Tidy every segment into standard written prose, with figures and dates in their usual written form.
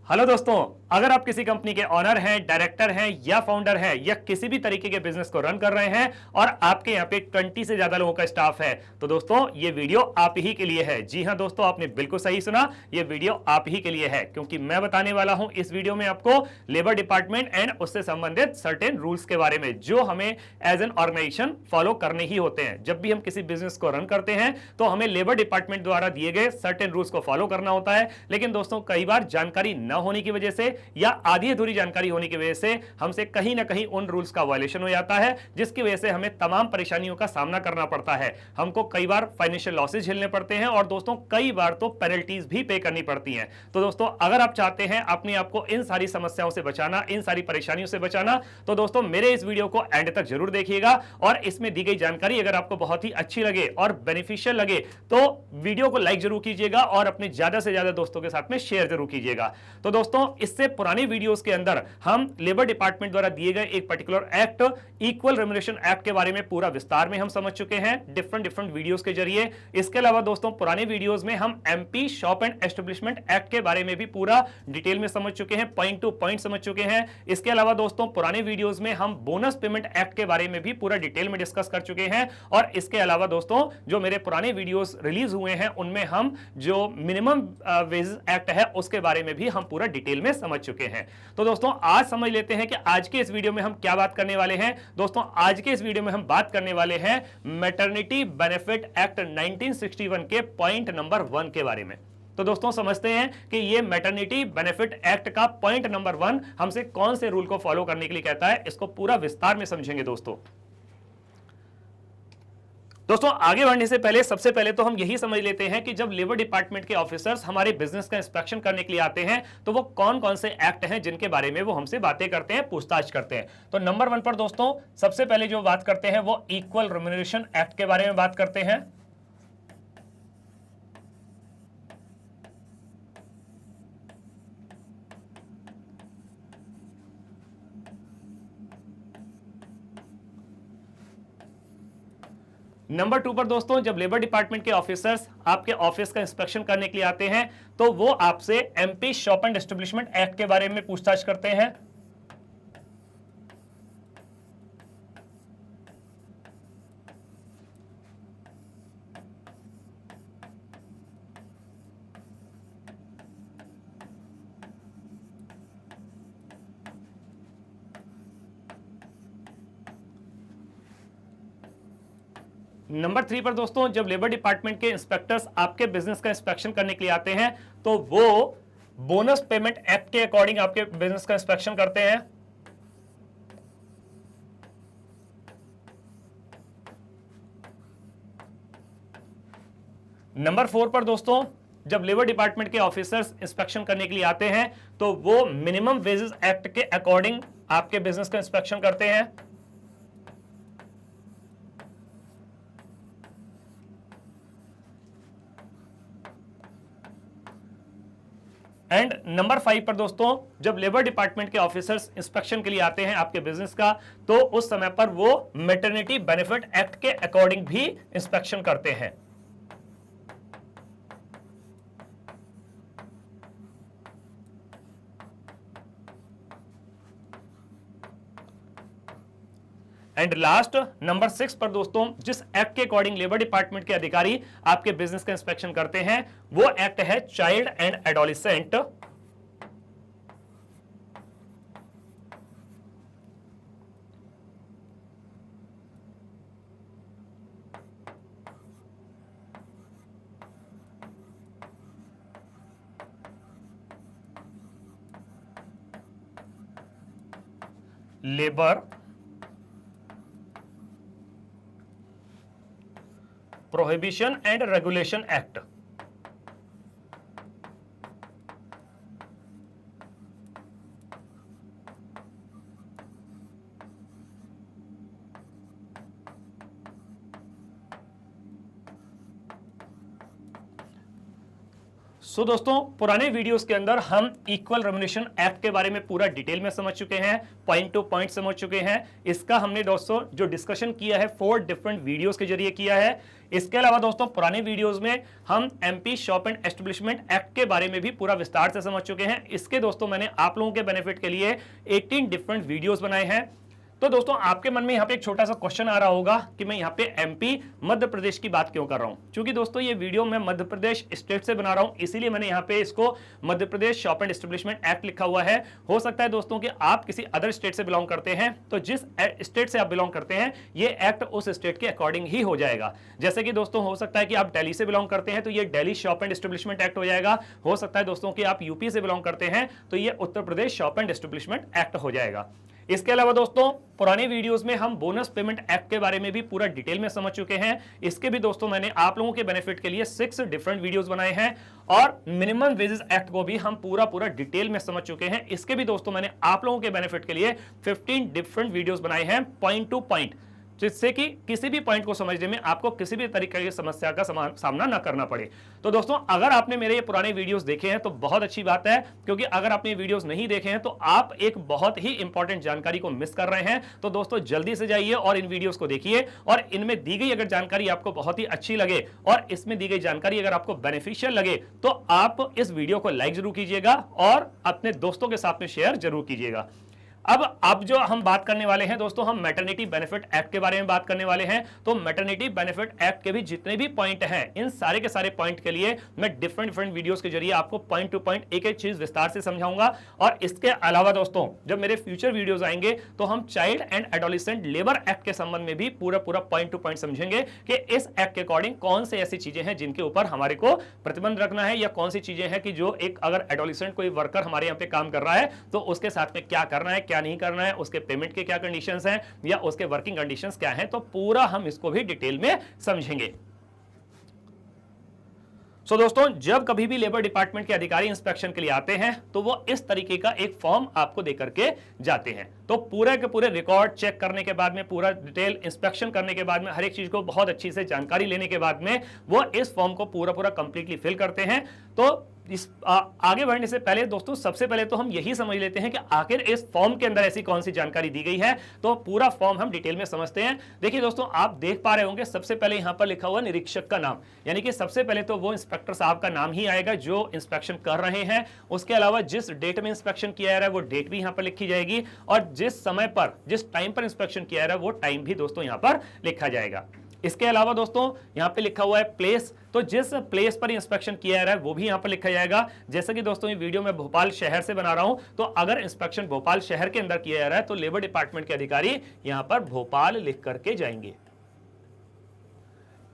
Hello दोस्तों, अगर आप किसी कंपनी के ऑनर हैं, डायरेक्टर हैं या फाउंडर हैं या किसी भी तरीके के बिजनेस को रन कर रहे हैं और आपके यहाँ पे 20 से ज्यादा लोगों का स्टाफ है, तो दोस्तों ये वीडियो आप ही के लिए है। जी हां दोस्तों, आपने बिल्कुल सही सुना, ये वीडियो आप ही के लिए है क्योंकि मैं बताने वाला हूं इस वीडियो में आपको लेबर डिपार्टमेंट एंड उससे संबंधित सर्टेन रूल्स के बारे में जो हमें एज एन ऑर्गेनाइजेशन फॉलो करने ही होते हैं। जब भी हम किसी बिजनेस को रन करते हैं तो हमें लेबर डिपार्टमेंट द्वारा दिए गए सर्टेन रूल्स को फॉलो करना होता है। लेकिन दोस्तों कई बार जानकारी न होने की वजह से या आधी अधूरी जानकारी होने की वजह से हमसे कहीं ना कहीं उन रूल्स का वायलेशन हो जाता है, जिसकी वजह से हमें तमाम परेशानियों का सामना करना पड़ता है। हमको कई बार फाइनेंशियल लॉसेज झेलने पड़ते हैं और दोस्तों कई बार तो पेनल्टीज भी पे करनी पड़ती हैं। तो दोस्तों अगर आप चाहते हैं अपने आप को इन सारी समस्याओं से बचाना, इन सारी परेशानियों से बचाना, तो दोस्तों मेरे इस वीडियो को एंड तक जरूर देखिएगा और इसमें दी गई जानकारी अगर आपको बहुत ही अच्छी लगे और बेनिफिशियल लगे तो वीडियो को लाइक जरूर कीजिएगा और अपने ज्यादा से ज्यादा दोस्तों के साथ में शेयर जरूर कीजिएगा। तो दोस्तों इससे पुरानी वीडियोस के अंदर हम लेबर डिपार्टमेंट द्वारा दिए गए एक particular act, equal remuneration act के बारे में पूरा विस्तार में हम समझ चुके हैं डिफरेंट वीडियोस के जरिए। इसके अलावा दोस्तों पुराने वीडियोस में हम MP shop and establishment act के बारे में भी पूरा डिटेल में समझ चुके हैं, पॉइंट टू पॉइंट समझ चुके हैं। इसके अलावा दोस्तों पुराने वीडियोस में हम बोनस पेमेंट एक्ट के बारे में भी पूरा डिटेल में डिस्कस कर चुके हैं। और इसके अलावा दोस्तों जो मेरे पुराने वीडियोस रिलीज हुए हैं उनमें हम जो मिनिमम वेजेस एक्ट है उसके बारे में भी हम पूरा डिटेल में समझ चुके हैं। तो दोस्तों आज समझ लेते हैं कि आज के इस वीडियो में हम क्या बात करने वाले हैं। दोस्तों आज के इस वीडियो में हम बात करने वाले हैं मैटरनिटी बेनिफिट एक्ट 1961 के पॉइंट नंबर 1 के बारे में। तो दोस्तों समझते हैं कि ये मैटरनिटी बेनिफिट एक्ट का पॉइंट नंबर 1 हमसे कौन से रूल को फॉलो करने के लिए कहता है, इसको पूरा विस्तार में समझेंगे दोस्तों आगे बढ़ने से पहले सबसे पहले तो हम यही समझ लेते हैं कि जब लेबर डिपार्टमेंट के ऑफिसर्स हमारे बिजनेस का इंस्पेक्शन करने के लिए आते हैं तो वो कौन कौन से एक्ट हैं जिनके बारे में वो हमसे बातें करते हैं, पूछताछ करते हैं। तो नंबर 1 पर दोस्तों सबसे पहले जो बात करते हैं वो इक्वल रेम्युनरेशन एक्ट के बारे में बात करते हैं। नंबर 2 पर दोस्तों जब लेबर डिपार्टमेंट के ऑफिसर्स आपके ऑफिस का इंस्पेक्शन करने के लिए आते हैं तो वो आपसे MP shop and establishment act के बारे में पूछताछ करते हैं। नंबर 3 पर दोस्तों जब लेबर डिपार्टमेंट के इंस्पेक्टर्स आपके बिजनेस का इंस्पेक्शन करने के लिए आते हैं तो वो बोनस पेमेंट एक्ट के अकॉर्डिंग आपके बिजनेस का इंस्पेक्शन करते हैं। नंबर 4 पर दोस्तों जब लेबर डिपार्टमेंट के ऑफिसर्स इंस्पेक्शन करने के लिए आते हैं तो वो मिनिमम वेजेस एक्ट के अकॉर्डिंग आपके बिजनेस का इंस्पेक्शन करते हैं। एंड नंबर 5 पर दोस्तों जब लेबर डिपार्टमेंट के ऑफिसर्स इंस्पेक्शन के लिए आते हैं आपके बिजनेस का तो उस समय पर वो मैटरनिटी बेनिफिट एक्ट के अकॉर्डिंग भी इंस्पेक्शन करते हैं। एंड लास्ट नंबर 6 पर दोस्तों जिस एक्ट के अकॉर्डिंग लेबर डिपार्टमेंट के अधिकारी आपके बिजनेस का इंस्पेक्शन करते हैं वो एक्ट है child and adolescent. Labour prohibition and regulation act. दोस्तों पुराने वीडियोस के अंदर हम इक्वल रेम्युनरेशन एक्ट के बारे में पूरा डिटेल में समझ चुके हैं, पॉइंट टू पॉइंट समझ चुके हैं। इसका हमने दोस्तों जो डिस्कशन किया है 4 डिफरेंट वीडियोस के जरिए किया है। इसके अलावा दोस्तों पुराने वीडियोस में हम MP shop and establishment act के बारे में भी पूरा विस्तार से समझ चुके हैं। इसके दोस्तों मैंने आप लोगों के बेनिफिट के लिए 18 डिफरेंट वीडियोस बनाए हैं। तो दोस्तों आपके मन में यहाँ पे एक छोटा सा क्वेश्चन आ रहा होगा कि मैं यहाँ पे एमपी मध्य प्रदेश की बात क्यों कर रहा हूँ। क्योंकि दोस्तों ये वीडियो मैं मध्य प्रदेश स्टेट से बना रहा हूँ, इसीलिए मैंने यहाँ पे इसको Madhya Pradesh shop and establishment act लिखा हुआ है। हो सकता है दोस्तों कि आप किसी अदर स्टेट से बिलोंग करते हैं, तो जिस स्टेट से आप बिलोंग करते हैं ये एक्ट उस स्टेट के अकॉर्डिंग ही हो जाएगा। जैसे कि दोस्तों हो सकता है कि आप दिल्ली से बिलोंग करते हैं तो ये Delhi shop and establishment act हो जाएगा। हो सकता है दोस्तों कि आप यूपी से बिलोंग करते हैं तो ये Uttar Pradesh shop and establishment act हो जाएगा। इसके अलावा दोस्तों पुराने वीडियोस में हम बोनस पेमेंट एक्ट के बारे में भी पूरा डिटेल में समझ चुके हैं। इसके भी दोस्तों मैंने आप लोगों के बेनिफिट के लिए 6 डिफरेंट वीडियोस बनाए हैं और मिनिमम वेजेस एक्ट को भी हम पूरा डिटेल में समझ चुके हैं। इसके भी दोस्तों मैंने आप लोगों के बेनिफिट के लिए 15 डिफरेंट वीडियोस बनाए हैं पॉइंट टू पॉइंट, जिससे कि किसी भी पॉइंट को समझने में आपको किसी भी तरीके की समस्या का सामना ना करना पड़े। तो दोस्तों अगर आपने मेरे ये पुराने वीडियोस देखे हैं तो बहुत अच्छी बात है, क्योंकि अगर आपने वीडियोस नहीं देखे हैं तो आप एक बहुत ही इंपॉर्टेंट जानकारी को मिस कर रहे हैं। तो दोस्तों जल्दी से जाइए और इन वीडियोस को देखिए, और इनमें दी गई अगर जानकारी आपको बहुत ही अच्छी लगे और इसमें दी गई जानकारी अगर आपको बेनिफिशियल लगे तो आप इस वीडियो को लाइक जरूर कीजिएगा और अपने दोस्तों के साथ में शेयर जरूर कीजिएगा। अब जो हम बात करने वाले हैं दोस्तों, हम मैटरनिटी बेनिफिट एक्ट के बारे में बात करने वाले हैं। तो मैटरनिटी बेनिफिट एक्ट के भी जितने भी पॉइंट हैं, इन सारे के सारे पॉइंट के लिए मैं डिफरेंट वीडियोस के जरिए आपको पॉइंट टू पॉइंट एक एक चीज विस्तार से समझाऊंगा। और इसके अलावा दोस्तों जब मेरे फ्यूचर वीडियोस आएंगे तो हम child and adolescent labour act के संबंध में भी पूरा पॉइंट टू पॉइंट समझेंगे कि इस एक्ट के अकॉर्डिंग कौन से ऐसी चीजें हैं जिनके ऊपर हमारे को प्रतिबंध रखना है, या कौन सी चीजें हैं कि जो एक अगर एडोलेसेंट कोई वर्कर हमारे यहाँ पे काम कर रहा है तो उसके साथ में क्या करना है, क्या नहीं करना है, के पेमेंट के क्या कंडीशंस हैं या उसके वर्किंग कंडीशंस क्या हैं। तो पूरा हम इसको भी डिटेल में समझेंगे। दोस्तों जब कभी भी लेबर डिपार्टमेंट के अधिकारी इंस्पेक्शन के लिए आते हैं तो वो इस तरीके का एक फॉर्म आपको देकर के जाते हैं। तो पूरे के पूरे रिकॉर्ड चेक करने के बाद में, पूरा डिटेल इंस्पेक्शन करने के बाद में, हर एक चीज को बहुत अच्छी से जानकारी लेने के बाद में वो इस फॉर्म को पूरा कंप्लीटली फिल करते हैं। तो आगे बढ़ने से पहले दोस्तों सबसे पहले तो हम यही समझ लेते हैं कि आखिर इस फॉर्म के अंदर ऐसी कौन सी जानकारी दी गई है। तो पूरा फॉर्म हम डिटेल में समझते हैं। देखिए दोस्तों आप देख पा रहे होंगे सबसे पहले यहां पर लिखा हुआ निरीक्षक का नाम, यानी कि सबसे पहले तो वो इंस्पेक्टर साहब का नाम ही आएगा जो इंस्पेक्शन कर रहे हैं। उसके अलावा जिस डेट में इंस्पेक्शन किया जा रहा है वो डेट भी यहां पर लिखी जाएगी, और जिस समय पर, जिस टाइम पर इंस्पेक्शन किया जा रहा है वो टाइम भी दोस्तों यहां पर लिखा जाएगा। इसके अलावा दोस्तों यहां पे लिखा हुआ है प्लेस, तो जिस प्लेस पर इंस्पेक्शन किया जा रहा है वो भी यहां पर लिखा जाएगा। जैसे कि दोस्तों ये वीडियो मैं भोपाल शहर से बना रहा हूं, तो अगर इंस्पेक्शन भोपाल शहर के अंदर किया जा रहा है तो लेबर डिपार्टमेंट के अधिकारी यहां पर भोपाल लिख करके जाएंगे।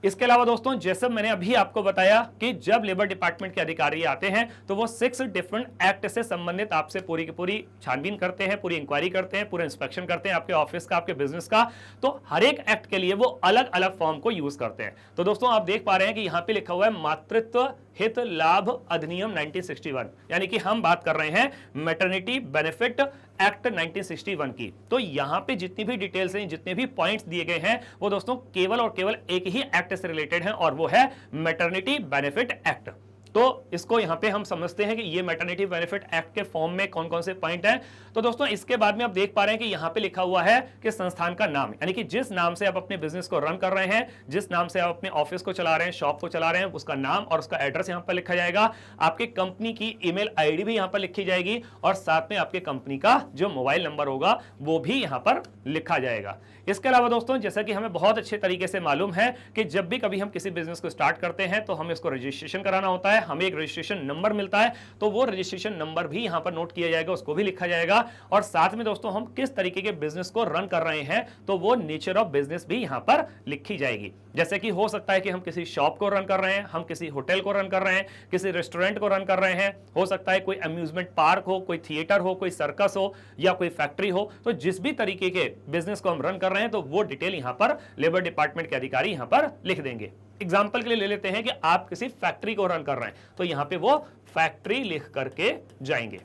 इसके अलावा दोस्तों जैसे मैंने अभी आपको बताया कि जब लेबर डिपार्टमेंट के अधिकारी आते हैं तो वो 6 डिफरेंट एक्ट से संबंधित आपसे पूरी की पूरी छानबीन करते हैं, पूरी इंक्वायरी करते हैं, पूरा इंस्पेक्शन करते हैं आपके ऑफिस का, आपके बिजनेस का। तो हर एक एक्ट के लिए वो अलग अलग फॉर्म को यूज करते हैं। तो दोस्तों आप देख पा रहे हैं कि यहां पे लिखा हुआ है मातृत्व हित लाभ अधिनियम 1961, यानी कि हम बात कर रहे हैं मैटरनिटी बेनिफिट एक्ट 1961 की। तो यहां पे जितनी भी डिटेल्स हैं, जितने भी पॉइंट्स दिए गए हैं वो दोस्तों केवल और केवल एक ही एक्ट से रिलेटेड हैं, और वो है मैटरनिटी बेनिफिट एक्ट। तो इसको यहां पे हम समझते हैं कि ये मैटरनिटी बेनिफिट एक्ट के फॉर्म में कौन कौन से पॉइंट हैं। तो दोस्तों इसके बाद में आप देख पा रहे हैं कि यहां पे लिखा हुआ है कि संस्थान का नाम, यानी कि जिस नाम से आप अपने बिजनेस को रन कर रहे हैं, जिस नाम से आप अपने ऑफिस को चला रहे हैं, शॉप को चला रहे हैं, उसका नाम और उसका एड्रेस यहां पर लिखा जाएगा। आपकी कंपनी की ईमेल आईडी भी यहां पर लिखी जाएगी, और साथ में आपके कंपनी का जो मोबाइल नंबर होगा वो भी यहां पर लिखा जाएगा। इसके अलावा दोस्तों जैसा कि हमें बहुत अच्छे तरीके से मालूम है कि जब भी कभी हम किसी बिजनेस को स्टार्ट करते हैं तो हमें इसको रजिस्ट्रेशन कराना होता है, हमें एक रजिस्ट्रेशन नंबर मिलता है, तो वो रजिस्ट्रेशन नंबर भी यहां पर नोट किया जाएगा, उसको भी लिखा जाएगा। और साथ में दोस्तों हम किस तरीके के बिजनेस को रन कर रहे हैं तो वो नेचर ऑफ बिजनेस भी यहां पर लिखी जाएगी। जैसे कि हो सकता है कि हम किसी शॉप को रन कर रहे हैं, हम किसी होटल को रन कर रहे हैं, किसी रेस्टोरेंट को रन कर रहे हैं, हो सकता है कोई अम्यूजमेंट पार्क हो, कोई थिएटर हो, कोई सर्कस हो या कोई फैक्ट्री हो। तो जिस भी तरीके के बिजनेस को हम रन कर रहे हैं तो वो डिटेल यहां पर लेबर डिपार्टमेंट के अधिकारी यहां पर लिख देंगे। एग्जाम्पल के लिए ले लेते हैं कि आप किसी फैक्ट्री को रन कर रहे हैं तो यहां पे वो फैक्ट्री लिख करके जाएंगे।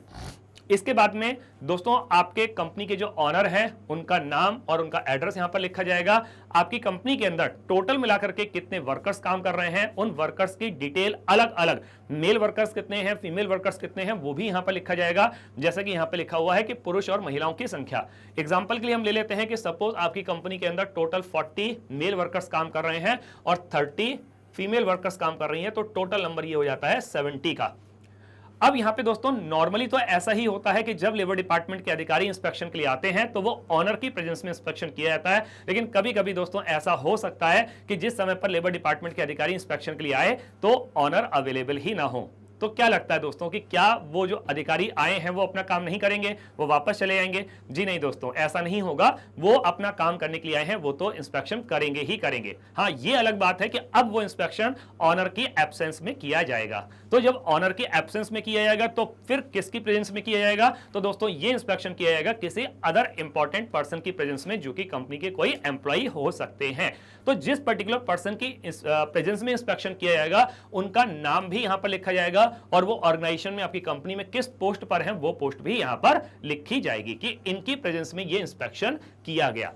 इसके बाद में दोस्तों आपके कंपनी के जो ऑनर हैं उनका नाम और उनका एड्रेस यहां पर लिखा जाएगा। आपकी कंपनी के अंदर टोटल मिलाकर के कितने वर्कर्स काम कर रहे हैं, उन वर्कर्स की डिटेल अलग अलग, मेल वर्कर्स कितने हैं, फीमेल वर्कर्स कितने हैं, वो भी यहां पर लिखा जाएगा। जैसा कि यहां पर लिखा हुआ है कि पुरुष और महिलाओं की संख्या। एग्जांपल के लिए हम ले लेते हैं कि सपोज आपकी कंपनी के अंदर टोटल 40 मेल वर्कर्स काम कर रहे हैं और 30 फीमेल वर्कर्स काम कर रही हैं, तो टोटल नंबर ये हो जाता है 70 का। अब यहां पे दोस्तों नॉर्मली तो ऐसा ही होता है कि जब लेबर डिपार्टमेंट के अधिकारी इंस्पेक्शन के लिए आते हैं तो वो ऑनर की प्रेजेंस में इंस्पेक्शन किया जाता है। लेकिन कभी कभी दोस्तों ऐसा हो सकता है कि जिस समय पर लेबर डिपार्टमेंट के अधिकारी इंस्पेक्शन के लिए आए तो ऑनर अवेलेबल ही ना हो। तो क्या लगता है दोस्तों कि क्या वो जो अधिकारी आए हैं वो अपना काम नहीं करेंगे, वो वापस चले जाएंगे? जी नहीं दोस्तों, ऐसा नहीं होगा। वो अपना काम करने के लिए आए हैं, वो तो इंस्पेक्शन करेंगे ही करेंगे। हाँ, ये अलग बात है कि अब वो इंस्पेक्शन ऑनर की एब्सेंस में किया जाएगा। तो जब ऑनर की एब्सेंस में किया जाएगा तो फिर किसकी प्रेजेंस में किया जाएगा? तो दोस्तों ये इंस्पेक्शन किया जाएगा किसी अदर इंपॉर्टेंट पर्सन की प्रेजेंस में, जो कि कंपनी के कोई एम्प्लॉई हो सकते हैं। तो जिस पर्टिकुलर पर्सन की प्रेजेंस में इंस्पेक्शन किया जाएगा उनका नाम भी यहां पर लिखा जाएगा और वो ऑर्गेनाइजेशन में आपकी कंपनी में किस पोस्ट पर है वो पोस्ट भी यहां पर लिखी जाएगी कि इनकी प्रेजेंस में ये इंस्पेक्शन किया गया।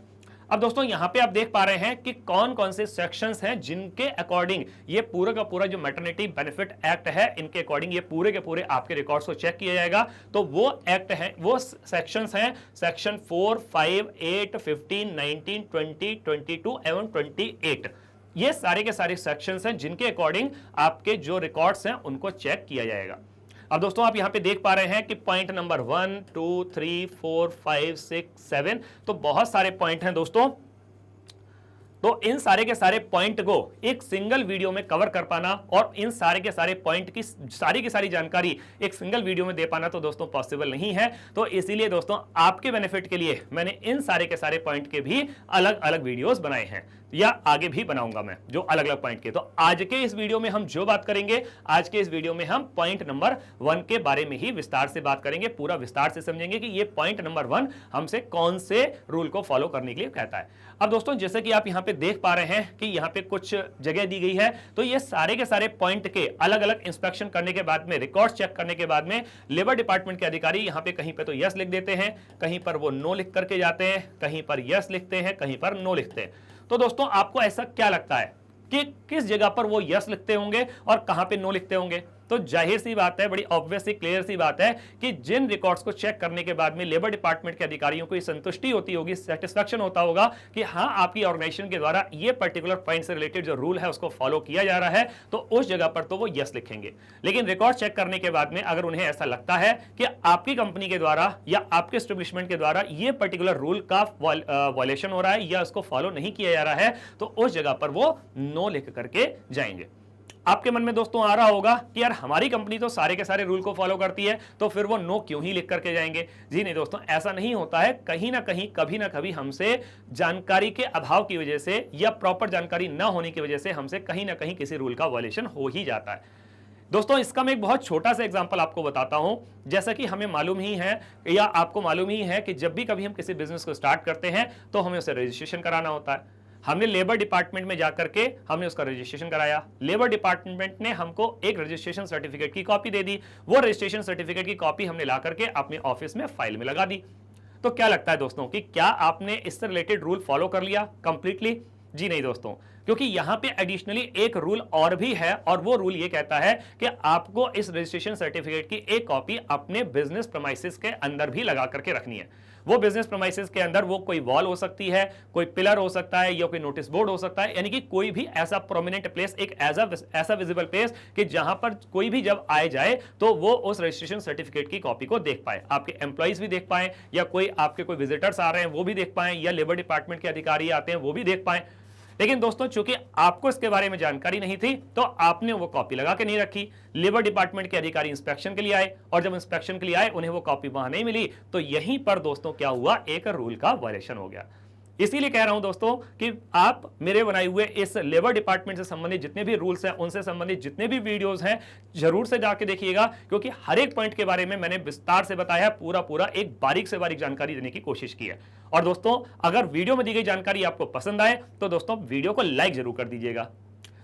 अब दोस्तों यहां पे आप देख पा रहे हैं कि कौन कौन से सेक्शंस हैं जिनके अकॉर्डिंग ये पूरा का पूरा जो मैटरनिटी बेनिफिट एक्ट है, इनके अकॉर्डिंग ये पूरे के पूरे आपके रिकॉर्ड्स को चेक किया जाएगा। तो वो एक्ट है, वो सेक्शंस हैं, सेक्शन 4, 5, 8, 15, 19, 20, 22 एवं 28। ये सारे के सारे सेक्शंस हैं जिनके अकॉर्डिंग आपके जो रिकॉर्ड्स हैं उनको चेक किया जाएगा। अब दोस्तों आप यहां पे देख पा रहे हैं कि पॉइंट नंबर 1, 2, 3, 4, 5, 6, 7, तो बहुत सारे पॉइंट हैं दोस्तों। तो इन सारे के सारे पॉइंट को एक सिंगल वीडियो में कवर कर पाना और इन सारे के सारे पॉइंट की सारी जानकारी एक सिंगल वीडियो में दे पाना तो दोस्तों पॉसिबल नहीं है। तो इसीलिए दोस्तों आपके बेनिफिट के लिए मैंने इन सारे के सारे पॉइंट के भी अलग अलग वीडियोस बनाए हैं, या आगे भी बनाऊंगा मैं, जो अलग अलग पॉइंट के। तो आज के इस वीडियो में हम जो बात करेंगे, आज के इस वीडियो में हम पॉइंट नंबर 1 के बारे में ही विस्तार से बात करेंगे, पूरा विस्तार से समझेंगे कि ये पॉइंट नंबर 1 हमसे कौन से रूल को फॉलो करने के लिए कहता है। अब दोस्तों जैसे कि आप यहां पे देख पा रहे हैं कि यहां पे कुछ जगह दी गई है, तो ये सारे के सारे पॉइंट के अलग अलग इंस्पेक्शन करने के बाद में, रिकॉर्ड चेक करने के बाद में लेबर डिपार्टमेंट के अधिकारी यहां पे कहीं पे तो यस लिख देते हैं, कहीं पर वो नो लिख करके जाते हैं, कहीं पर यस लिखते हैं, कहीं पर नो लिखते हैं। तो दोस्तों आपको ऐसा क्या लगता है कि किस जगह पर वो यस लिखते होंगे और कहां पे नो लिखते होंगे? तो जाहिर सी बात है, बड़ी ऑब्वियस सी क्लियर सी बात है कि जिन रिकॉर्ड्स को चेक करने के बाद में लेबर डिपार्टमेंट के अधिकारियों को संतुष्टि होती होगी, सेटिस्फैक्शन होता होगा कि हाँ आपकी ऑर्गेनाइजेशन के द्वारा ये पर्टिकुलर पॉइंट से रिलेटेड जो रूल है उसको फॉलो किया जा रहा है, तो उस जगह पर तो वो यस लिखेंगे। लेकिन रिकॉर्ड चेक करने के बाद में अगर उन्हें ऐसा लगता है कि आपकी कंपनी के द्वारा या आपके एस्टेब्लिशमेंट के द्वारा ये पर्टिकुलर रूल का वायलेशन हो रहा है या उसको फॉलो नहीं किया जा रहा है, तो उस जगह पर वो नो लिख करके जाएंगे। आपके मन में दोस्तों आ रहा होगा कि यार हमारी कंपनी तो सारे के सारे रूल को फॉलो करती है, तो फिर वो नो क्यों ही लिख करके जाएंगे? जी नहीं दोस्तों, ऐसा नहीं होता है। कहीं ना कहीं कभी ना कभी हमसे जानकारी के अभाव की वजह से या प्रॉपर जानकारी ना होने की वजह से हमसे कहीं ना कहीं किसी रूल का वायलेशन हो ही जाता है। दोस्तों इसका मैं एक बहुत छोटा सा एग्जांपल आपको बताता हूं। जैसा कि हमें मालूम ही है या आपको मालूम ही है कि जब भी कभी हम किसी बिजनेस को स्टार्ट करते हैं तो हमें उसे रजिस्ट्रेशन कराना होता है। हमने लेबर डिपार्टमेंट में जाकर के हमने उसका रजिस्ट्रेशन कराया। लेबर डिपार्टमेंट ने हमको एक रजिस्ट्रेशन सर्टिफिकेट की कॉपी दे दी। वो रजिस्ट्रेशन सर्टिफिकेट की कॉपी हमने ला करके अपने ऑफिस में फाइल में लगा दी। तो क्या लगता है दोस्तों कि क्या आपने इससे रिलेटेड रूल फॉलो कर लिया कंप्लीटली? जी नहीं दोस्तों, क्योंकि यहां पे एडिशनली एक रूल और भी है और वो रूल ये कहता है कि आपको इस रजिस्ट्रेशन सर्टिफिकेट की एक कॉपी अपने बिजनेस प्रीमाइसेस के अंदर भी लगा करके रखनी है। वो बिजनेस प्रीमाइसेस के अंदर वो कोई वॉल हो सकती है, कोई पिलर हो सकता है या कोई नोटिस बोर्ड हो सकता है, यानी कि कोई भी ऐसा प्रोमिनेंट प्लेस, एक ऐसा विजिबल प्लेस कि जहां पर कोई भी जब आए जाए तो वो उस रजिस्ट्रेशन सर्टिफिकेट की कॉपी को देख पाए, आपके एम्प्लॉइज भी देख पाए या कोई आपके कोई विजिटर्स आ रहे हैं वो भी देख पाए या लेबर डिपार्टमेंट के अधिकारी आते हैं वो भी देख पाए। लेकिन दोस्तों चूंकि आपको इसके बारे में जानकारी नहीं थी तो आपने वो कॉपी लगा के नहीं रखी। लेबर डिपार्टमेंट के अधिकारी इंस्पेक्शन के लिए आए और जब इंस्पेक्शन के लिए आए उन्हें वो कॉपी वहां नहीं मिली, तो यहीं पर दोस्तों क्या हुआ, एक रूल का वायलेशन हो गया। इसीलिए कह रहा हूं दोस्तों कि आप मेरे बनाए हुए इस लेबर डिपार्टमेंट से संबंधित जितने भी रूल्स हैं, उनसे संबंधित जितने भी वीडियोस हैं, जरूर से जाके देखिएगा, क्योंकि हर एक पॉइंट के बारे में मैंने विस्तार से बताया, पूरा एक बारीक से बारीक जानकारी देने की कोशिश की है। और दोस्तों अगर वीडियो में दी गई जानकारी आपको पसंद आए तो दोस्तों वीडियो को लाइक जरूर कर दीजिएगा।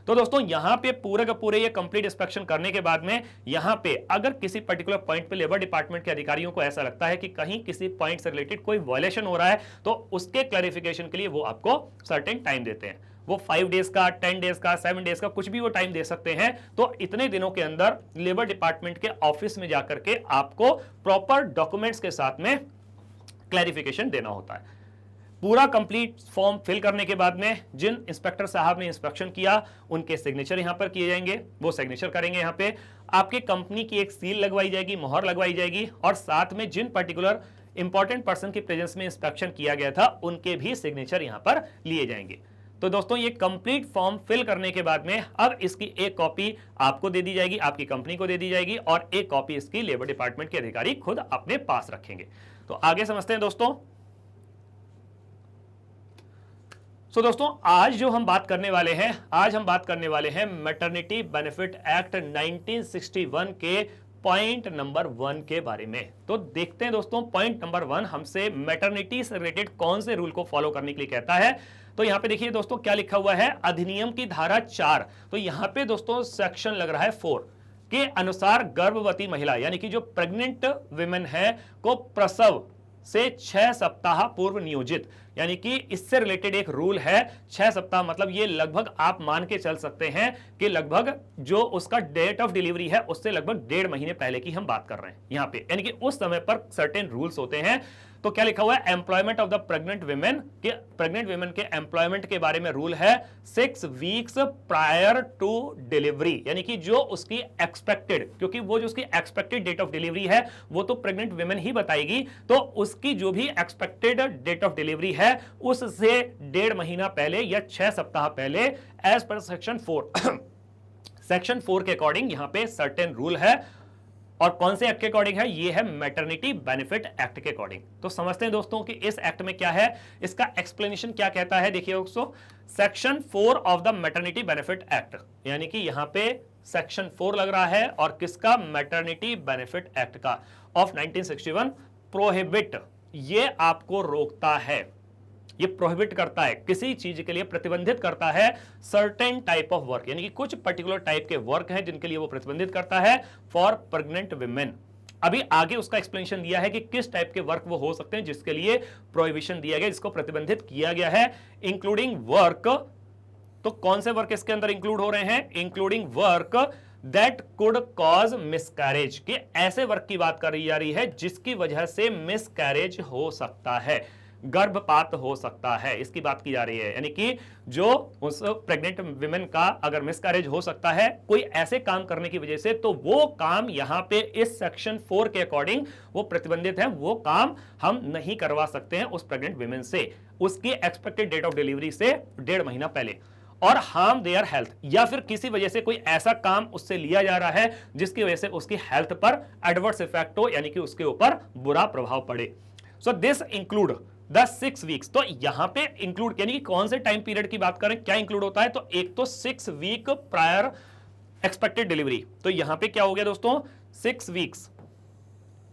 तो दोस्तों यहां पे पूरे का पूरे ये कंप्लीट इंस्पेक्शन करने के बाद में यहां पे अगर किसी पर्टिकुलर पॉइंट पे लेबर डिपार्टमेंट के अधिकारियों को ऐसा लगता है कि कहीं किसी पॉइंट से रिलेटेड कोई वायलेशन हो रहा है तो उसके क्लैरिफिकेशन के लिए वो आपको सर्टेन टाइम देते हैं। वो 5 डेज का, 10 डेज का, 7 डेज का कुछ भी वो टाइम दे सकते हैं। तो इतने दिनों के अंदर लेबर डिपार्टमेंट के ऑफिस में जाकर के आपको प्रॉपर डॉक्यूमेंट्स के साथ में क्लैरिफिकेशन देना होता है। पूरा कंप्लीट फॉर्म फिल करने के बाद में जिन इंस्पेक्टर साहब ने इंस्पेक्शन किया उनके सिग्नेचर यहां पर किए जाएंगे, वो सिग्नेचर करेंगे। यहां पे आपके कंपनी की एक सील लगवाई जाएगी, मोहर लगवाई जाएगी और साथ में जिन पर्टिकुलर इंपॉर्टेंट पर्सन के प्रेजेंस में इंस्पेक्शन किया गया था उनके भी सिग्नेचर यहां पर लिए जाएंगे। तो दोस्तों ये कंप्लीट फॉर्म फिल करने के बाद में अब इसकी एक कॉपी आपको दे दी जाएगी, आपकी कंपनी को दे दी जाएगी और एक कॉपी इसकी लेबर डिपार्टमेंट के अधिकारी खुद अपने पास रखेंगे। तो आगे समझते हैं दोस्तों। दोस्तों आज जो हम बात करने वाले हैं, आज हम बात करने वाले हैं मैटरनिटी बेनिफिट एक्ट 1961 के पॉइंट नंबर 1 के बारे में। तो देखते हैं दोस्तों पॉइंट नंबर 1 हमसे मैटरनिटी से रिलेटेड कौन से रूल को फॉलो करने के लिए कहता है। तो यहां पे देखिए दोस्तों क्या लिखा हुआ है, अधिनियम की धारा 4। तो यहां पे दोस्तों सेक्शन लग रहा है 4 के अनुसार गर्भवती महिला यानी कि जो प्रेग्नेंट विमेन है को प्रसव से 6 सप्ताह पूर्व नियोजित, यानी कि इससे रिलेटेड एक रूल है 6 सप्ताह, मतलब ये लगभग आप मान के चल सकते हैं कि लगभग जो उसका डेट ऑफ डिलीवरी है उससे लगभग 1.5 महीने पहले की हम बात कर रहे हैं यहां पे, यानी कि उस समय पर सर्टेन रूल्स होते हैं। तो क्या लिखा हुआ है, employment of the pregnant women के एम्प्लॉयमेंट के बारे में रूल है 6 वीक्स प्रायर टू डिलीवरी, यानी कि जो उसकी एक्सपेक्टेड, क्योंकि वो जो उसकी एक्सपेक्टेड डेट ऑफ डिलीवरी है वो तो प्रेग्नेंट विमेन ही बताएगी, तो उसकी जो भी एक्सपेक्टेड डेट ऑफ डिलीवरी है उससे 1.5 महीना पहले या 6 सप्ताह पहले एज पर सेक्शन 4 सेक्शन 4 के अकॉर्डिंग यहां पे सर्टेन रूल है। और कौन से एक्ट के अकॉर्डिंग है, ये है मैटरनिटी बेनिफिट एक्ट के अकॉर्डिंग। तो समझते हैं दोस्तों कि इस एक्ट में क्या है, इसका एक्सप्लेनेशन क्या कहता है। देखिए दोस्तों section 4 of the maternity benefit act, यानी कि यहां पे सेक्शन 4 लग रहा है और किसका, मैटरनिटी बेनिफिट एक्ट का ऑफ 1961 प्रोहिबिट, ये आपको रोकता है, ये प्रोहिबिट करता है, किसी चीज के लिए प्रतिबंधित करता है सर्टेन टाइप ऑफ वर्क, यानी कि कुछ पर्टिकुलर टाइप के वर्क हैं जिनके लिए वो प्रतिबंधित करता है फॉर प्रेग्नेंट विमेन। अभी आगे उसका एक्सप्लेनेशन दिया है कि किस टाइप के वर्क वो हो सकते हैं जिसके लिए प्रोहिबिशन दिया गया, जिसको प्रतिबंधित किया गया है, इंक्लूडिंग वर्क। तो कौन से वर्क इसके अंदर इंक्लूड हो रहे हैं, including work that could cause miscarriage, के ऐसे वर्क की बात करी जा रही है जिसकी वजह से मिसकैरेज हो सकता है, गर्भपात हो सकता है, इसकी बात की जा रही है। यानी कि जो उस प्रेग्नेंट विमेन का अगर मिसकैरेज हो सकता है कोई ऐसे काम करने की वजह से, तो वो काम यहां पे इस सेक्शन 4 के अकॉर्डिंग वो प्रतिबंधित है, वो काम हम नहीं करवा सकते हैं उस प्रेग्नेंट विमेन से उसकी एक्सपेक्टेड डेट ऑफ डिलीवरी से 1.5 महीना पहले, और हार्म देयर हेल्थ, या फिर किसी वजह से कोई ऐसा काम उससे लिया जा रहा है जिसकी वजह से उसकी हेल्थ पर एडवर्स इफेक्ट हो, यानी कि उसके ऊपर बुरा प्रभाव पड़े। So this include the 6 weeks. तो यहां पे इंक्लूड यानी कि कौन से टाइम पीरियड की बात करें, क्या इंक्लूड होता है, तो एक तो 6 वीक प्रायर एक्सपेक्टेड डिलीवरी, तो यहां पे क्या हो गया दोस्तों 6 weeks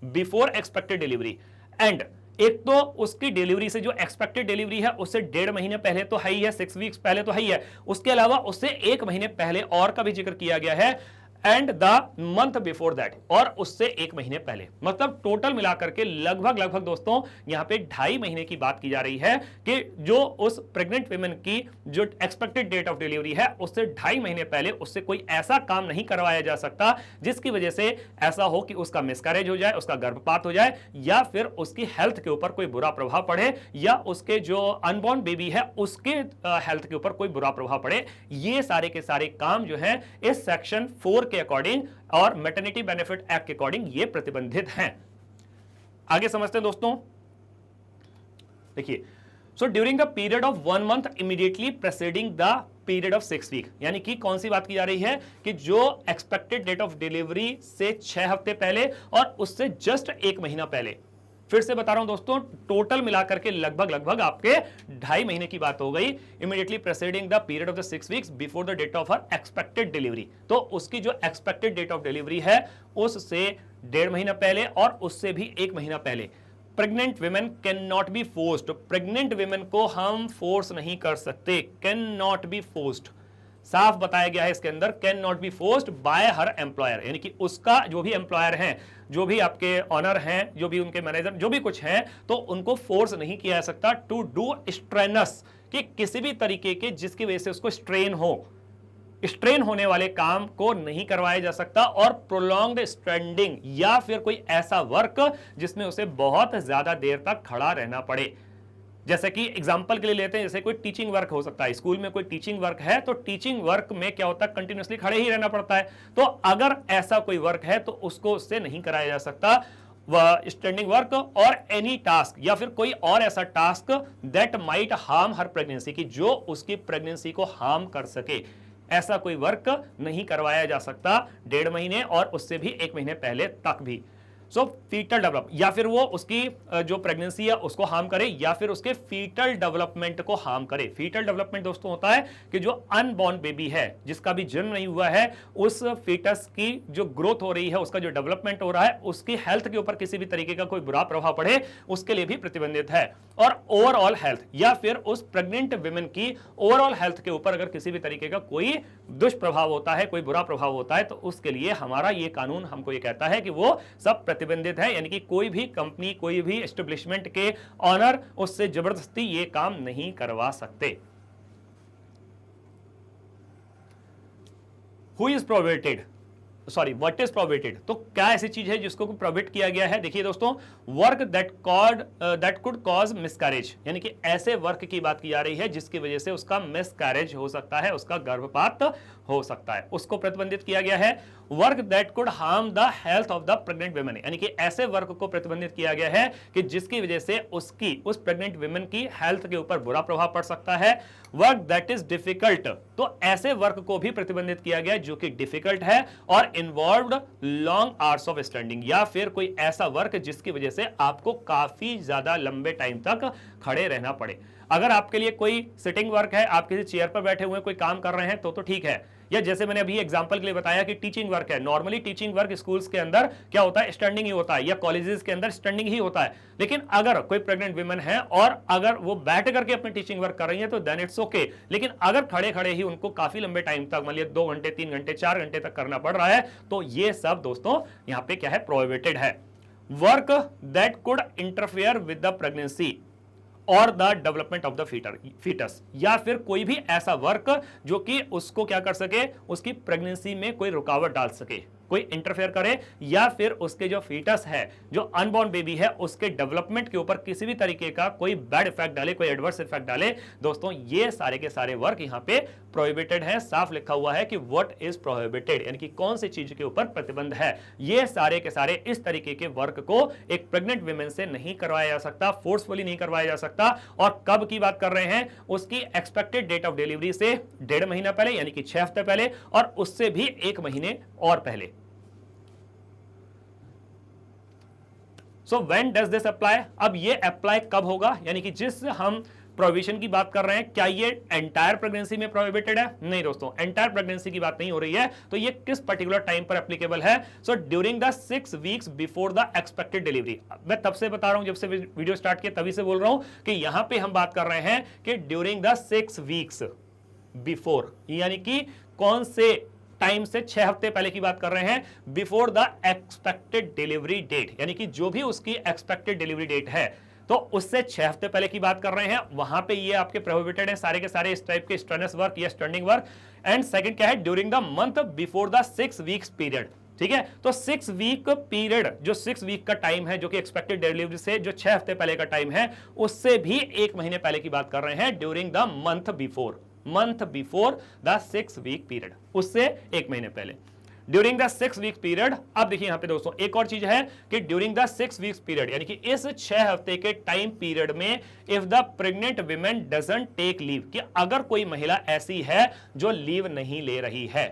before expected delivery, and एक तो उसकी डिलीवरी से जो एक्सपेक्टेड डिलीवरी है उससे 1.5 महीने पहले तो है ही है, 6 वीक्स पहले तो है ही है, उसके अलावा उससे 1 महीने पहले और का भी जिक्र किया गया है, and the month before that, और उससे 1 महीने पहले, मतलब टोटल मिलाकर के लगभग दोस्तों यहां पे 2.5 महीने की बात की जा रही है कि जो उस प्रेग्नेंट विमेन की जो एक्सपेक्टेड डेट ऑफ डिलीवरी है उससे 2.5 महीने पहले उससे कोई ऐसा काम नहीं करवाया जा सकता जिसकी वजह से ऐसा हो कि उसका मिसकैरेज हो जाए, उसका गर्भपात हो जाए, या फिर उसकी हेल्थ के ऊपर कोई बुरा प्रभाव पड़े, या उसके जो अनबॉर्न बेबी है उसके हेल्थ के ऊपर कोई बुरा प्रभाव पड़े। ये सारे के सारे काम जो है इस सेक्शन 4 के अकॉर्डिंग और मैटरनिटी बेनिफिट एक्ट के अकॉर्डिंग ये प्रतिबंधित हैं। आगे समझते हैं दोस्तों। देखिए, so during the period of 1 month immediately preceding the period of 6 week, यानी कि कौन सी बात की जा रही है कि जो एक्सपेक्टेड डेट ऑफ डिलीवरी से 6 हफ्ते पहले और उससे जस्ट 1 महीना पहले, फिर से बता रहा हूं दोस्तों, टोटल मिलाकर के लगभग आपके 2.5 महीने की बात हो गई। Immediately preceding the period of the 6 weeks before the date of her expected delivery, तो उसकी जो एक्सपेक्टेड डेट ऑफ डिलीवरी है उससे 1.5 महीना पहले और उससे भी 1 महीना पहले। Pregnant women can not be forced, pregnant women को हम फोर्स नहीं कर सकते, कैन नॉट बी फोर्स्ड साफ बताया गया है इसके अंदर, can not be forced bye her employer, यानी कि उसका जो भी एम्प्लॉयर है, जो भी आपके ऑनर हैं, जो भी उनके मैनेजर, जो भी कुछ हैं, तो उनको फोर्स नहीं किया जा सकता टू डू स्ट्रेनस, कि किसी भी तरीके के जिसकी वजह से उसको स्ट्रेन हो, स्ट्रेन होने वाले काम को नहीं करवाया जा सकता, और प्रोलॉन्ग्ड स्टैंडिंग या फिर कोई ऐसा वर्क जिसमें उसे बहुत ज्यादा देर तक खड़ा रहना पड़े। जैसे कि एग्जांपल के लिए लेते हैं, जैसे कोई टीचिंग वर्क हो सकता है, स्कूल में कोई टीचिंग वर्क है, तो टीचिंग वर्क में क्या होता है, कंटिन्यूअसली खड़े ही रहना पड़ता है। तो अगर ऐसा कोई वर्क है तो उसको उससे नहीं कराया जा सकता वह स्टैंडिंग वर्क, और एनी टास्क या फिर कोई और ऐसा task that might harm her pregnancy, की जो उसकी प्रेगनेंसी को हार्म कर सके, ऐसा कोई वर्क नहीं करवाया जा सकता 1.5 महीने और उससे भी 1 महीने पहले तक भी। सो फीटल डेवलप, या फिर वो उसकी जो प्रेगनेंसी है उसको हार्म करे, या फिर उसके फीटल डेवलपमेंट को हार्म करे। फीटल डेवलपमेंट दोस्तों होता है कि जो अनबॉर्न बेबी है, जिसका भी जन्म नहीं हुआ है, उस फीटस की जो ग्रोथ हो रही है, उसका जो डेवलपमेंट हो रहा है, उसकी हेल्थ के ऊपर किसी भी तरीके का कोई बुरा प्रभाव पड़े, उसके लिए भी प्रतिबंधित है। और ओवरऑल हेल्थ या फिर उस प्रेग्नेंट विमेन की ओवरऑल हेल्थ के ऊपर अगर किसी भी तरीके का कोई दुष्प्रभाव होता है, कोई बुरा प्रभाव होता है, तो उसके लिए हमारा ये कानून हमको ये कहता है कि वो सब प्रतिबंधित है, यानी कि कोई भी कंपनी, कोई भी एस्टेब्लिशमेंट के ऑनर उससे जबरदस्ती ये काम नहीं करवा सकते। Who is prohibited, sorry what is prohibited, तो क्या ऐसी चीज है जिसको प्रोहिबिट किया गया है? देखिए दोस्तों, work that could cause miscarriage, यानी कि ऐसे वर्क की बात की जा रही है जिसकी वजह से उसका मिसकैरेज हो सकता है, उसका गर्भपात हो सकता है, उसको प्रतिबंधित किया गया है। Work that could harm the health of the pregnant women, यानी कि ऐसे वर्क को प्रतिबंधित किया गया है कि जिसकी वजह से उसकी, उस प्रेग्नेंट वुमेन की हेल्थ के ऊपर बुरा प्रभाव पड़ सकता है। वर्क दैट इज डिफिकल्ट, तो ऐसे वर्क को भी प्रतिबंधित किया गया जो कि डिफिकल्ट है और involved long hours of standing, या फिर कोई ऐसा वर्क जिसकी वजह से आपको काफी ज्यादा लंबे टाइम तक खड़े रहना पड़े। अगर आपके लिए कोई सिटिंग वर्क है, आप किसी चेयर पर बैठे हुए कोई काम कर रहे हैं तो ठीक है, या जैसे मैंने अभी एग्जांपल के लिए बताया कि टीचिंग वर्क है, नॉर्मली टीचिंग वर्क स्कूल्स के अंदर क्या होता है, स्टैंडिंग ही होता है, या कॉलेजेस के अंदर स्टैंडिंग ही होता है। लेकिन अगर कोई प्रेग्नेंट वुमेन है और अगर वो बैठ करके अपनी टीचिंग वर्क कर रही है तो देन इट्स ओके, लेकिन अगर खड़े खड़े ही उनको काफी लंबे टाइम तक, मान लिया 2 घंटे, 3 घंटे, 4 घंटे तक करना पड़ रहा है, तो ये सब दोस्तों यहां पे क्या है, प्रोहिबिटेड है। Work that could interfere with the pregnancy और the development of the foetus, या फिर कोई भी ऐसा वर्क जो कि उसको क्या कर सके, उसकी प्रेगनेंसी में कोई रुकावट डाल सके, कोई इंटरफेयर करे, या फिर उसके जो फीटस है, जो अनबॉर्न बेबी है, उसके डेवलपमेंट के ऊपर किसी भी तरीके का कोई बैड इफेक्ट डाले, कोई एडवर्स इफेक्ट डाले। दोस्तों ये सारे के सारे वर्क यहां पे प्रोहिबिटेड है। साफ लिखा हुआ है कि व्हाट इज प्रोहिबिटेड, यानी कि कौन सी चीज के ऊपर प्रतिबंध है। ये सारे के सारे इस तरीके के वर्क को एक प्रेग्नेंट विमेन से नहीं करवाया जा सकता, फोर्सफुली नहीं करवाया जा सकता। और कब की बात कर रहे हैं, उसकी एक्सपेक्टेड डेट ऑफ डिलीवरी से 1.5 महीना पहले, यानी कि 6 हफ्ते पहले, और उससे भी 1 महीने और पहले। So when does this apply, अब ये अप्लाई कब होगा, यानी कि जिस हम प्रोहिबिशन की बात कर रहे हैं, क्या ये एंटायर प्रेगनेंसी में प्रोहिबिटेड है? नहीं दोस्तों, एंटायर प्रेगनेंसी की बात नहीं हो रही है। तो ये किस पर्टिकुलर टाइम पर एप्लीकेबल है? सो during the 6 weeks before the expected delivery. मैं तब से बता रहा हूं, जब से वीडियो स्टार्ट किया तभी से बोल रहा हूं कि यहां पे हम बात कर रहे हैं कि ड्यूरिंग द 6 वीक्स बिफोर, यानी कि कौन से टाइम से 6 हफ्ते पहले की बात कर रहे हैं, before the expected delivery date, यानी कि जो भी उसकी एक्सपेक्टेड डिलीवरी डेट है तो उससे 6 हफ्ते पहले की बात कर रहे हैं, वहां पे ये आपके प्रोहिबिटेड है सारे के सारे इस टाइप के स्ट्रेनस वर्क या स्टैंडिंग वर्क। एंड सेकंड क्या है, during the month before the 6 weeks period. ठीक है, तो 6 वीक पीरियड, जो 6 वीक का टाइम है, जो कि एक्सपेक्टेड डिलीवरी से जो 6 हफ्ते पहले का टाइम है, उससे भी 1 महीने पहले की बात कर रहे हैं, during the month before the 6 week period, उससे 1 महीने पहले, ड्यूरिंग द 6 वीक पीरियड। अब देखिए यहां पे दोस्तों एक और चीज है कि ड्यूरिंग द 6 वीक्स पीरियड, यानी कि इस 6 हफ्ते के टाइम पीरियड में if the pregnant women doesn't take leave, कि अगर कोई महिला ऐसी है जो लीव नहीं ले रही है,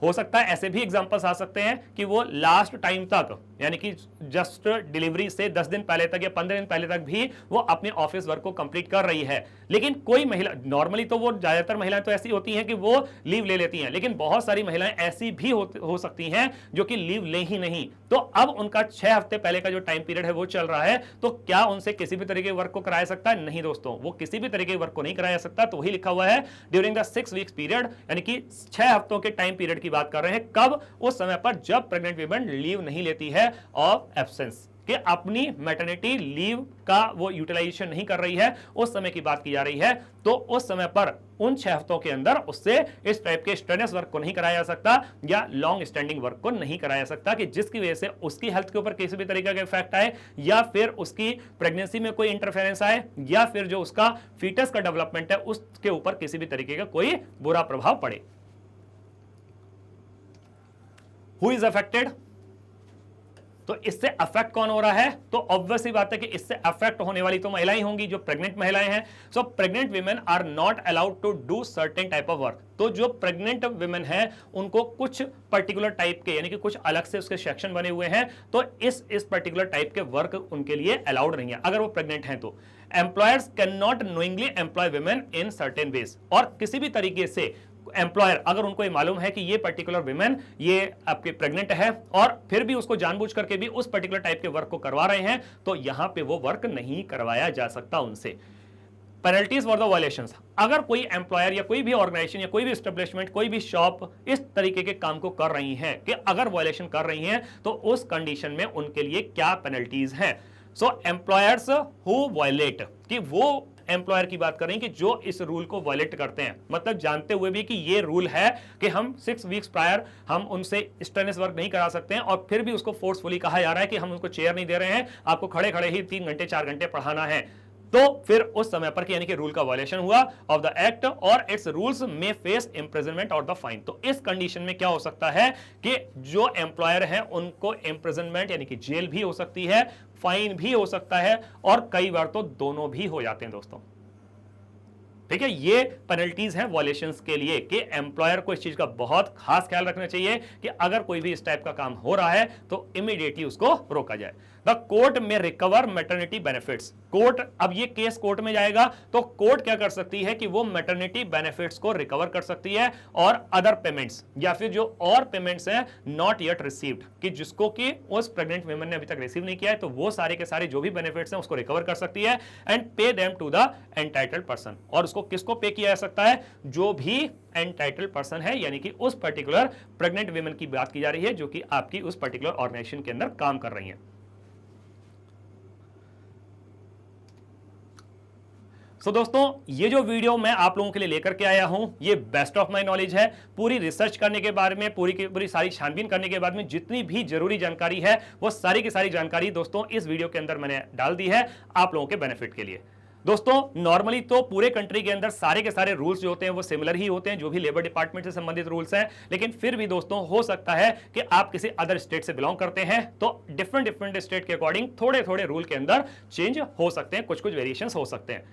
हो सकता है ऐसे भी एग्जांपल्स आ सकते हैं कि वो लास्ट टाइम तक यानी कि जस्ट डिलीवरी से 10 दिन पहले तक या 15 दिन पहले तक भी वो अपने ऑफिस वर्क को कंप्लीट कर रही है। लेकिन कोई महिला, नॉर्मली तो वो ज्यादातर महिलाएं तो ऐसी होती हैं कि वो लीव ले लेती हैं, लेकिन बहुत सारी महिलाएं ऐसी भी हो सकती हैं जो कि लीव ले ही नहीं। तो अब उनका 6 हफ्ते पहले का जो टाइम पीरियड है वो चल रहा है, तो क्या उनसे किसी भी तरीके के वर्क को कराया सकता है? नहीं दोस्तों, वो किसी भी तरीके के वर्क को नहीं कराया सकता। तो वही लिखा हुआ है ड्यूरिंग द 6 वीक्स पीरियड, यानी कि 6 हफ्तों के टाइम पीरियड की बात कर रहे हैं। कब? उस समय पर जब प्रेग्नेंट वीमेन लीव नहीं लेती है ऑफ एब्सेंस, कि अपनी मैटरनिटी लीव का वो यूटिलाइजेशन नहीं कर रही है, उस समय की बात की जा रही है। तो उस समय पर उन 6 हफ्तों के अंदर उससे इस टाइप के स्ट्रेनस वर्क को नहीं कराया जा सकता या लॉन्ग स्टैंडिंग वर्क को नहीं कराया जा सकता कि जिसकी वजह से उसकी हेल्थ के ऊपर किसी भी तरीके का इफेक्ट आए, या फिर उसकी प्रेगनेंसी में कोई इंटरफेरेंस आए, या फिर जो उसका फीटस का डेवलपमेंट है उसके ऊपर किसी भी तरीके का कोई बुरा प्रभाव पड़े। Who is affected? तो इससे अफेक्ट कौन हो रहा है? तो ऑब्वियस ही बात है कि इससे अफेक्ट होने वाली तो महिलाएं होंगी, जो प्रेग्नेंट महिलाएं हैं। So pregnant women are not allowed to do certain type of work. तो जो प्रेग्नेंट वीमेन है उनको कुछ पर्टिकुलर टाइप के, यानी कि कुछ अलग से उसके सेक्शन बने हुए हैं, तो इस पर्टिकुलर टाइप के वर्क उनके लिए अलाउड नहीं है अगर वो प्रेग्नेंट हैं तो। Employers can not knowingly employ women in certain ways, और किसी भी तरीके से एम्प्लॉयर अगर उनको ये मालूम है कि ये पर्टिकुलर विमेन ये आपके प्रेग्नेंट है और फिर भी उसको जानबूझ करके भी उस पर्टिकुलर टाइप के वर्क को करवा रहे हैं, तो यहां पे वो वर्क नहीं करवाया जा सकता उनसे। पेनल्टीज फॉर द वायलेशंस, अगर कोई एम्प्लॉयर या कोई भी ऑर्गेनाइजेशन या कोई भी एस्टेब्लिशमेंट, कोई भी शॉप इस तरीके के काम को कर रही है कि अगर वायलेशन कर रही हैं, तो उस कंडीशन में उनके लिए क्या पेनल्टीज हैं। सो एम्प्लॉयर्स हु वायलेट, कि वो एम्प्लॉयर की बात कर रहे हैं कि जो इस रूल को वायलेट करते हैं, मतलब जानते हुए भी कि ये रूल है कि हम 6 वीक्स प्रायर हम उनसे स्ट्रेनस वर्क नहीं करा सकते हैं, और फिर भी उसको फोर्सफुली कहा जा रहा है कि हम उनको चेयर नहीं दे रहे हैं, आपको खड़े खड़े ही 3 घंटे 4 घंटे पढ़ाना है। तो फिर उस समय पर यानी कि रूल का वायलेशन हुआ ऑफ द एक्ट और इट्स रूल्स में फेस इंप्रिजनमेंट और द फाइन। तो इस कंडीशन में क्या हो सकता है कि जो एम्प्लॉयर है उनको इंप्रिजनमेंट यानी कि जेल भी हो सकती है, फाइन भी हो सकता है, और कई बार तो दोनों भी हो जाते हैं दोस्तों। ठीक है, ये पेनल्टीज हैं वायलेशंस के लिए कि एम्प्लॉयर को इस चीज का बहुत खास ख्याल रखना चाहिए कि अगर कोई भी इस टाइप का काम हो रहा है तो इमीडिएटली उसको रोका जाए। द कोर्ट में रिकवर मैटरनिटी बेनिफिट्स, कोर्ट, अब ये केस कोर्ट में जाएगा तो कोर्ट क्या कर सकती है कि वो मैटरनिटी बेनिफिट्स को रिकवर कर सकती है, और अदर पेमेंट्स या फिर जो और पेमेंट्स हैं नॉट येट रिसीव्ड, कि जिसको कि उस प्रेग्नेंट वुमन ने अभी तक रिसीव नहीं किया है, तो वो सारे के सारे जो भी बेनिफिट्स हैं उसको रिकवर कर सकती है and pay them to the entitled person. और उसको किसको पे किया जा सकता है? जो भी एंटाइटल्ड पर्सन है, यानी कि उस पर्टिकुलर प्रेग्नेंट वुमन की बात की जा रही है जो कि आपकी उस पर्टिकुलर ऑर्गेनाइजेशन के अंदर काम कर रही है। सो दोस्तों, ये जो वीडियो मैं आप लोगों के लिए लेकर के आया हूं, ये बेस्ट ऑफ माय नॉलेज है। पूरी रिसर्च करने के बारे में, पूरी की पूरी सारी छानबीन करने के बाद में जितनी भी जरूरी जानकारी है वो सारी की सारी जानकारी दोस्तों इस वीडियो के अंदर मैंने डाल दी है आप लोगों के बेनिफिट के लिए। दोस्तों नॉर्मली तो पूरे कंट्री के अंदर सारे के सारे रूल्स जो होते हैं वो सिमिलर ही होते हैं, जो भी लेबर डिपार्टमेंट से संबंधित रूल्स हैं, लेकिन फिर भी दोस्तों हो सकता है कि आप किसी अदर स्टेट से बिलोंग करते हैं, तो डिफरेंट स्टेट के अकॉर्डिंग थोड़े थोड़े रूल के अंदर चेंज हो सकते हैं, कुछ कुछ वेरिएशंस हो सकते हैं।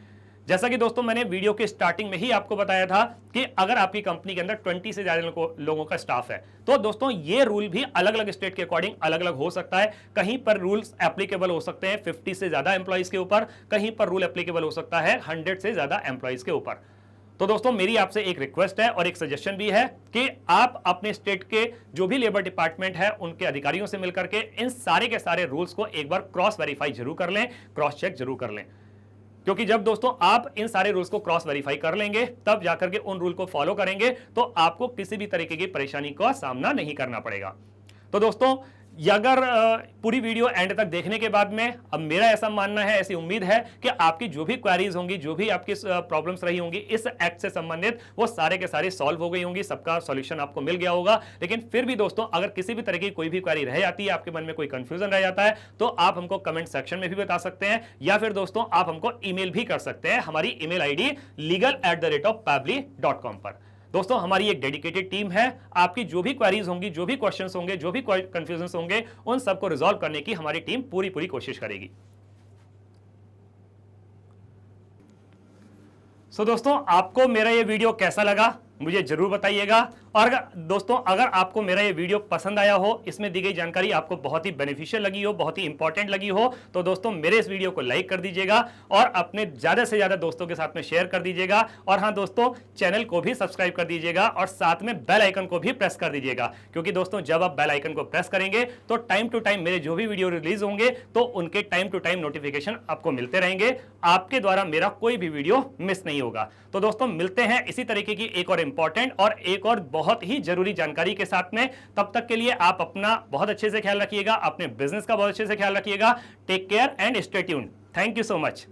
जैसा कि दोस्तों मैंने वीडियो के स्टार्टिंग में ही आपको बताया था कि अगर आपकी कंपनी के अंदर 20 से ज्यादा लोगों का स्टाफ है, तो दोस्तों ये रूल भी अलग अलग स्टेट के अकॉर्डिंग अलग अलग हो सकता है। कहीं पर रूल्स एप्लीकेबल हो सकते हैं 50 से ज्यादा एम्प्लॉइज के ऊपर, कहीं पर रूल एप्लीकेबल हो सकता है 100 से ज्यादा एम्प्लॉइज के ऊपर। तो दोस्तों मेरी आपसे एक रिक्वेस्ट है और एक सजेशन भी है कि आप अपने स्टेट के जो भी लेबर डिपार्टमेंट है उनके अधिकारियों से मिलकर के इन सारे के सारे रूल्स को एक बार क्रॉस वेरीफाई जरूर कर लें, क्रॉस चेक जरूर कर लें, क्योंकि जब दोस्तों आप इन सारे रूल्स को क्रॉस वेरीफाई कर लेंगे तब जाकर के उन रूल को फॉलो करेंगे तो आपको किसी भी तरीके की परेशानी का सामना नहीं करना पड़ेगा। तो दोस्तों अगर पूरी वीडियो एंड तक देखने के बाद में, अब मेरा ऐसा मानना है, ऐसी उम्मीद है कि आपकी जो भी क्वेरीज होंगी, जो भी आपकी प्रॉब्लम्स रही होंगी इस एक्ट से संबंधित, वो सारे के सारे सॉल्व हो गई होंगी, सबका सॉल्यूशन आपको मिल गया होगा। लेकिन फिर भी दोस्तों अगर किसी भी तरह की कोई भी क्वेरी रह जाती है, आपके मन में कोई कंफ्यूजन रह जाता है, तो आप हमको कमेंट सेक्शन में भी बता सकते हैं, या फिर दोस्तों आप हमको ईमेल भी कर सकते हैं हमारी ईमेल आईडी legal@pabbly.com पर। दोस्तों हमारी एक डेडिकेटेड टीम है, आपकी जो भी क्वेरीज होंगी, जो भी क्वेश्चंस होंगे, जो भी कंफ्यूजन होंगे, उन सबको रिजॉल्व करने की हमारी टीम पूरी पूरी कोशिश करेगी। दोस्तों आपको मेरा ये वीडियो कैसा लगा मुझे जरूर बताइएगा, और दोस्तों अगर आपको मेरा ये वीडियो पसंद आया हो, इसमें दी गई जानकारी आपको बहुत ही बेनिफिशियल लगी हो, बहुत ही इंपॉर्टेंट लगी हो, तो दोस्तों मेरे इस वीडियो को लाइक कर दीजिएगा और अपने ज्यादा से ज्यादा दोस्तों के साथ में शेयर कर दीजिएगा। और हाँ दोस्तों, चैनल को भी सब्सक्राइब कर दीजिएगा और साथ में बेल आइकन को भी प्रेस कर दीजिएगा, क्योंकि दोस्तों जब आप बेल आइकन को प्रेस करेंगे तो टाइम टू टाइम मेरे जो भी वीडियो रिलीज होंगे तो उनके टाइम टू टाइम नोटिफिकेशन आपको मिलते रहेंगे। आपके द्वारा मेरा कोई भी वीडियो मिस नहीं होगा। तो दोस्तों मिलते हैं इसी तरीके की एक और इंपॉर्टेंट और एक और बहुत ही जरूरी जानकारी के साथ में। तब तक के लिए आप अपना बहुत अच्छे से ख्याल रखिएगा, अपने बिजनेस का बहुत अच्छे से ख्याल रखिएगा। Take care and stay tuned. Thank you so much.